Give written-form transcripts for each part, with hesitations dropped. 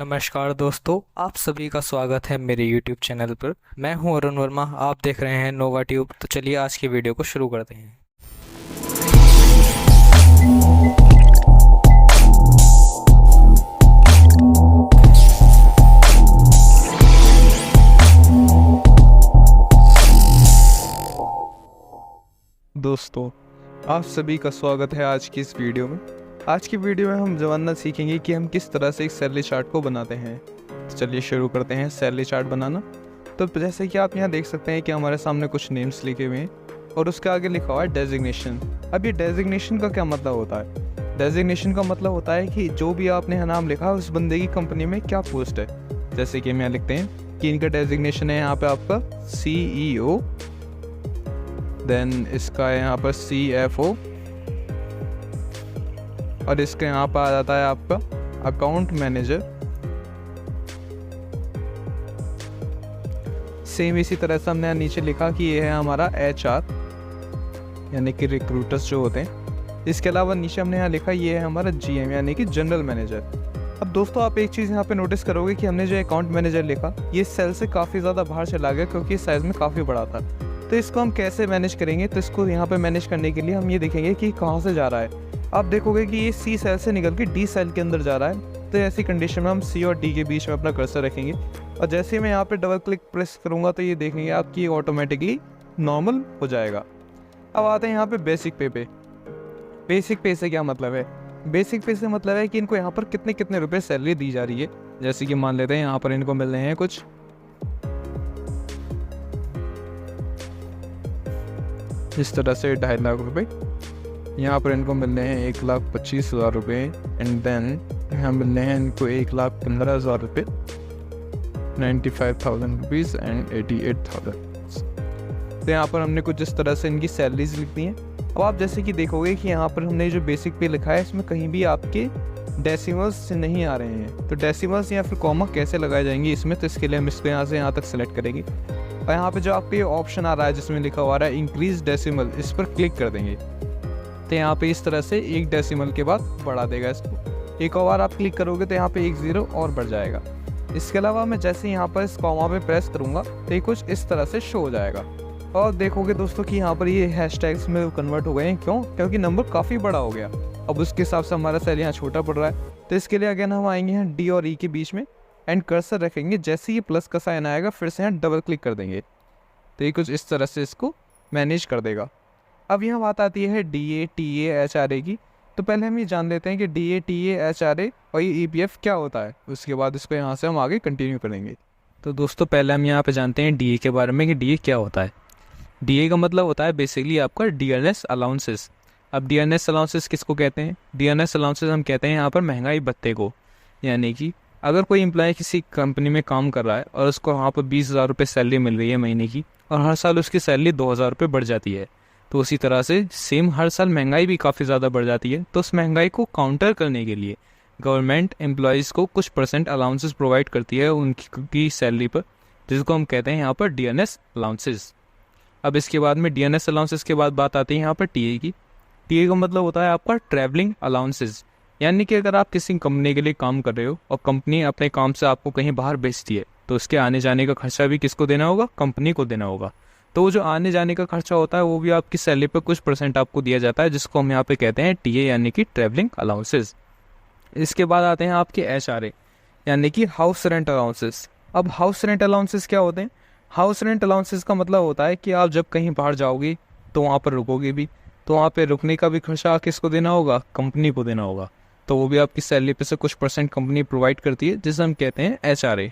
नमस्कार दोस्तों, आप सभी का स्वागत है मेरे YouTube चैनल पर। मैं हूं अरुण वर्मा, आप देख रहे हैं नोवा ट्यूब। तो चलिए आज की वीडियो को शुरू करते हैं। दोस्तों, आप सभी का स्वागत है आज की इस वीडियो में। आज की वीडियो में हम जानना सीखेंगे कि हम किस तरह से एक सैलरी चार्ट को बनाते हैं। तो चलिए शुरू करते हैं सैलरी चार्ट बनाना। तो जैसे कि आप यहाँ देख सकते हैं कि हमारे सामने कुछ नेम्स लिखे हुए हैं और उसके आगे लिखा हुआ है डेजिग्नेशन। अब ये डेजिग्नेशन का क्या मतलब होता है? डेजिग्नेशन का मतलब होता है कि जो भी आपने यहाँ नाम लिखा है उस बंदे की कंपनी में क्या पोस्ट है। जैसे कि हम यहाँ लिखते हैं कि इनका डेजिग्नेशन है यहाँ पे आपका CEO, देन इसका है यहाँ पर CFO और इसके यहाँ पर आ जाता है आपका अकाउंट मैनेजर। सेम इसी तरह से हमने नीचे लिखा कि ये है हमारा HR यानी कि रिक्रूटर्स जो होते हैं। इसके अलावा नीचे हमने यहाँ लिखा ये है हमारा GM यानी कि जनरल मैनेजर। अब दोस्तों, आप एक चीज़ यहाँ पे नोटिस करोगे कि हमने जो अकाउंट मैनेजर लिखा ये सेल से काफ़ी ज़्यादा बाहर चला गया क्योंकि साइज़ में काफ़ी बड़ा था। तो इसको हम कैसे मैनेज करेंगे? तो इसको यहाँ पे मैनेज करने के लिए हम ये देखेंगे कि कहाँ से जा रहा है। आप देखोगे कि ये C सेल से निकल के D सेल के अंदर जा रहा है। तो ऐसी कंडीशन में हम C और D के बीच में अपना कर्सर रखेंगे और जैसे ही मैं यहाँ पे डबल क्लिक प्रेस करूँगा तो ये देखेंगे आपकी ऑटोमेटिकली नॉर्मल हो जाएगा। अब आते हैं यहाँ पे बेसिक पे। बेसिक पे से क्या मतलब है? बेसिक पे से मतलब है कि इनको यहाँ पर कितने कितने रुपए सैलरी दी जा रही है। जैसे कि मान लेते हैं यहाँ पर इनको मिल रहे हैं कुछ इस तरह से 2.5 लाख रुपए। यहाँ पर इनको मिल रहे हैं 1,25,000 रुपये एंड देन यहाँ मिल रहे हैं इनको 1,15,000 रुपये, 95,000 रुपीज़ एंड 88,000। तो यहाँ पर हमने कुछ इस तरह से इनकी सैलरीज लिख दी हैं। अब आप जैसे कि देखोगे कि यहाँ पर हमने जो बेसिक पे लिखा है इसमें कहीं भी आपके डेसिमल्स नहीं आ रहे हैं। तो डेसिमल्स या फिर कॉमा कैसे लगाए जाएंगे इसमें, तो इसके लिए हम इसको यहाँ से यहाँ तक सेलेक्ट करेंगे और यहाँ पे जो आपको ये ऑप्शन आ रहा है जिसमें लिखा हुआ है इंक्रीज डेसिमल, इस पर क्लिक कर देंगे। तो यहाँ पे इस तरह से एक डेसिमल के बाद बढ़ा देगा इसको। एक और बार आप क्लिक करोगे तो यहाँ पे 1 0 और बढ़ जाएगा। इसके अलावा मैं जैसे यहाँ पर इस कॉमा पे प्रेस करूँगा तो ये कुछ इस तरह से शो हो जाएगा और देखोगे दोस्तों कि यहाँ पर ये हैशटैग्स में कन्वर्ट हो गए हैं। क्यों? क्योंकि नंबर काफ़ी बड़ा हो गया। अब उसके हिसाब से हमारा सेल यहाँ छोटा पड़ रहा है। तो इसके लिए अगेन हम आएंगे यहाँ D और E के बीच में एंड कर्सर रखेंगे। जैसे ये प्लस का साइन आएगा फिर से यहाँ डबल क्लिक कर देंगे तो ये कुछ इस तरह से इसको मैनेज कर देगा। अब यहाँ बात आती है DA, TA, HRA की। तो पहले हम ये जान लेते हैं कि DA, TA, HRA और ये EPF क्या होता है। उसके बाद इसको यहाँ से हम आगे कंटिन्यू करेंगे। तो दोस्तों, पहले हम यहाँ पे जानते हैं DA के बारे में कि DA क्या होता है। DA का मतलब होता है बेसिकली आपका डियरनेस अलाउंसेस। अब डियरनेस अलाउंसेस किसको कहते हैं? डियरनेस अलाउंसेस हम कहते हैं यहाँ पर महंगाई भत्ते को। यानी कि अगर कोई एम्प्लॉय किसी कंपनी में काम कर रहा है और उसको वहाँ पर 20,000 रुपये सैलरी मिल रही है महीने की और हर साल उसकी सैलरी 2,000 रुपये बढ़ जाती है, तो उसी तरह से सेम हर साल महंगाई भी काफ़ी ज़्यादा बढ़ जाती है। तो उस महंगाई को काउंटर करने के लिए गवर्नमेंट एम्प्लॉयज़ को कुछ % अलाउंसेस प्रोवाइड करती है उनकी सैलरी पर, जिसको हम कहते हैं यहाँ पर डियरनेस अलाउंसेस। अब इसके बाद में डियरनेस अलाउंसेस के बाद बात आती है यहाँ पर TA की। TA का मतलब होता है आपका ट्रैवलिंग अलाउंसेस। यानी कि अगर आप किसी कंपनी के लिए काम कर रहे हो और कंपनी अपने काम से आपको कहीं बाहर भेजती है तो उसके आने जाने का खर्चा भी किसको देना होगा? कंपनी को देना होगा। तो वो जो आने जाने का खर्चा होता है वो भी आपकी सैलरी पर कुछ % आपको दिया जाता है, जिसको हम यहाँ पे कहते हैं TA यानी कि ट्रैवलिंग अलाउंसेस। इसके बाद आते हैं आपके HRA यानी कि हाउस रेंट अलाउंसेस। अब हाउस रेंट अलाउंसेस क्या होते हैं? हाउस रेंट अलाउंसेस का मतलब होता है कि आप जब कहीं बाहर जाओगे तो वहाँ पर रुकोगे भी, तो वहाँ पे रुकने का भी खर्चा किसको देना होगा? कंपनी को देना होगा। तो वो भी आपकी सैलरी पे से कुछ % कंपनी प्रोवाइड करती है, जिसे हम कहते हैं HRA।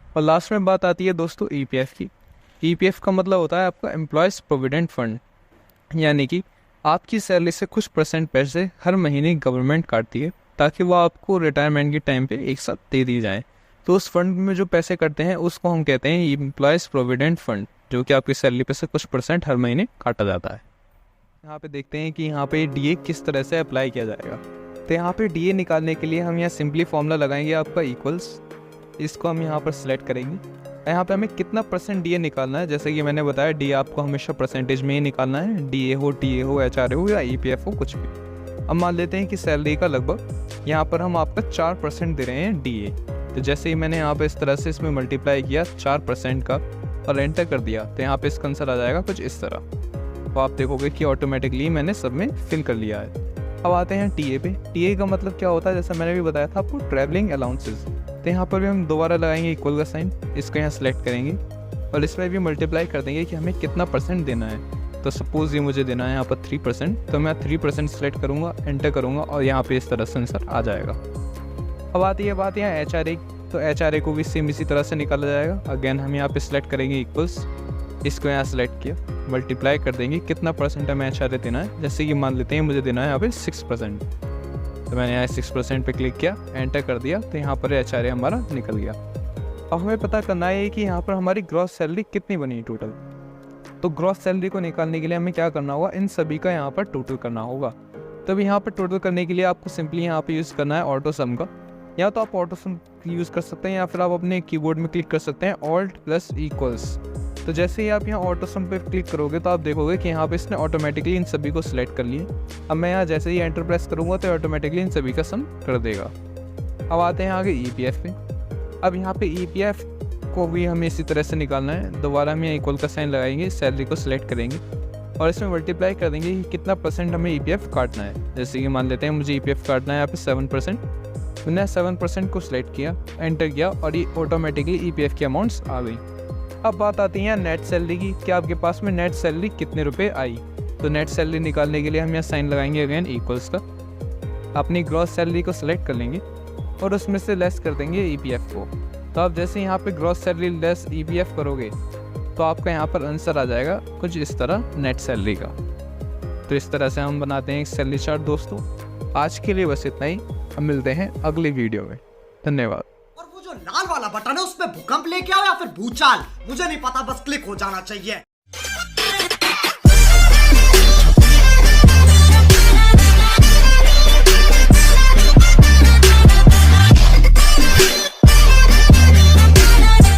और लास्ट में बात आती है दोस्तों EPF की। EPF का मतलब होता है आपका एम्प्लॉयज़ प्रोविडेंट फंड। यानी कि आपकी सैलरी से कुछ % पैसे हर महीने गवर्नमेंट काटती है ताकि वो आपको रिटायरमेंट के टाइम पे एक साथ दे दी जाए। तो उस फंड में जो पैसे कटते हैं उसको हम कहते हैं एम्प्लॉयज़ प्रोविडेंट फंड, जो कि आपकी सैलरी पे से कुछ % हर महीने काटा जाता है। यहाँ पे देखते हैं कि यहाँ पे DA किस तरह से अप्लाई किया जाएगा। तो यहाँ पे DA निकालने के लिए हम यहाँ सिंपली फॉर्मूला लगाएंगे आपका इक्वल्स। इसको हम यहाँ पर सिलेक्ट करेंगे। यहाँ पे हमें कितना % DA निकालना है, जैसे कि मैंने बताया DA आपको हमेशा परसेंटेज में ही निकालना है। DA हो, TA हो, HRA हो या EPF हो, कुछ भी। अब मान लेते हैं कि सैलरी का लगभग यहाँ पर हम आपका 4% दे रहे हैं DA। तो जैसे ही मैंने यहाँ पे इस तरह से इसमें मल्टीप्लाई किया 4% का और एंटर कर दिया, तो यहाँ पे इसका आंसर आ जाएगा कुछ इस तरह। तो आप देखोगे कि ऑटोमेटिकली मैंने सब में फिल कर लिया है। अब आते हैं टीए पे। टीए का मतलब क्या होता है, जैसा मैंने भी बताया था आपको, ट्रैवलिंग अलाउंसेस। तो यहाँ पर भी हम दोबारा लगाएंगे इक्वल का साइन, इसको यहाँ सेलेक्ट करेंगे और इसमें भी मल्टीप्लाई कर देंगे कि हमें कितना परसेंट देना है। तो सपोज़ ये मुझे देना है यहाँ पर 3%, तो मैं 3% सेलेक्ट करूँगा, एंटर करूँगा और यहाँ पे इस तरह से आंसर आ जाएगा। अब आती है बात यहाँ HRA। तो HRA को भी सेम इसी तरह से निकाला जाएगा। अगेन हम यहाँ पे सिलेक्ट करेंगे इक्वल्स, इसको यहाँ सेलेक्ट किया, मल्टीप्लाई कर देंगे कितना परसेंट हमें HRA देना है। जैसे कि मान लेते हैं मुझे देना है यहाँ पे 6%, तो मैंने यहाँ 6% पे क्लिक किया, एंटर कर दिया, तो यहाँ पर HRA हमारा निकल गया। अब हमें पता करना है कि यहाँ पर हमारी ग्रॉस सैलरी कितनी बनी टोटल। तो ग्रॉस सैलरी को निकालने के लिए हमें क्या करना होगा, इन सभी का यहाँ पर टोटल करना होगा। तो यहाँ पर टोटल करने के लिए आपको सिंपली यहाँ पे यूज़ करना है ऑटो सम का, या तो आप ऑटो सम यूज़ कर सकते हैं या फिर आप अपने कीबोर्ड में क्लिक कर सकते हैं ऑल्ट प्लस इक्वल्स। तो जैसे ही आप यहाँ ऑटो सम पे क्लिक करोगे तो आप देखोगे कि यहाँ पे इसने ऑटोमेटिकली इन सभी को सिलेक्ट कर लिए। अब मैं यहाँ जैसे ही एंटर प्रेस करूँगा तो ऑटोमेटिकली इन सभी का सम कर देगा। अब आते हैं आगे EPF पे। अब यहाँ पे EPF को भी हमें इसी तरह से निकालना है। दोबारा हम यहाँ इक्वल का साइन लगाएंगे, सैलरी को सिलेक्ट करेंगे और इसमें मल्टीप्लाई कर देंगे कि कितना परसेंट हमें EPF काटना है। जैसे कि मान लेते हैं मुझे EPF काटना है यहाँ पे 7%, मैंने 7% को सिलेक्ट किया, एंटर किया और ये ऑटोमेटिकली EPF की अमाउंट्स आ गई। अब बात आती है नेट सैलरी की, कि आपके पास में नेट सैलरी कितने रुपए आई। तो नेट सैलरी निकालने के लिए हम यहाँ साइन लगाएंगे अगेन इक्वल्स का, अपनी ग्रॉस सैलरी को सिलेक्ट कर लेंगे और उसमें से लेस कर देंगे EPF को। तो आप जैसे यहाँ पे ग्रॉस सैलरी लेस EPF करोगे तो आपका यहाँ पर आंसर आ जाएगा कुछ इस तरह नेट सैलरी का। तो इस तरह से हम बनाते हैं एक सैलरी चार्ट। दोस्तों आज के लिए बस इतना ही, हम मिलते हैं अगली वीडियो में। धन्यवाद। और वो जो लाल वाला बटन है उसमें भूकंप लेके आओ या फिर भूचाल, मुझे नहीं पता, बस क्लिक हो जाना चाहिए।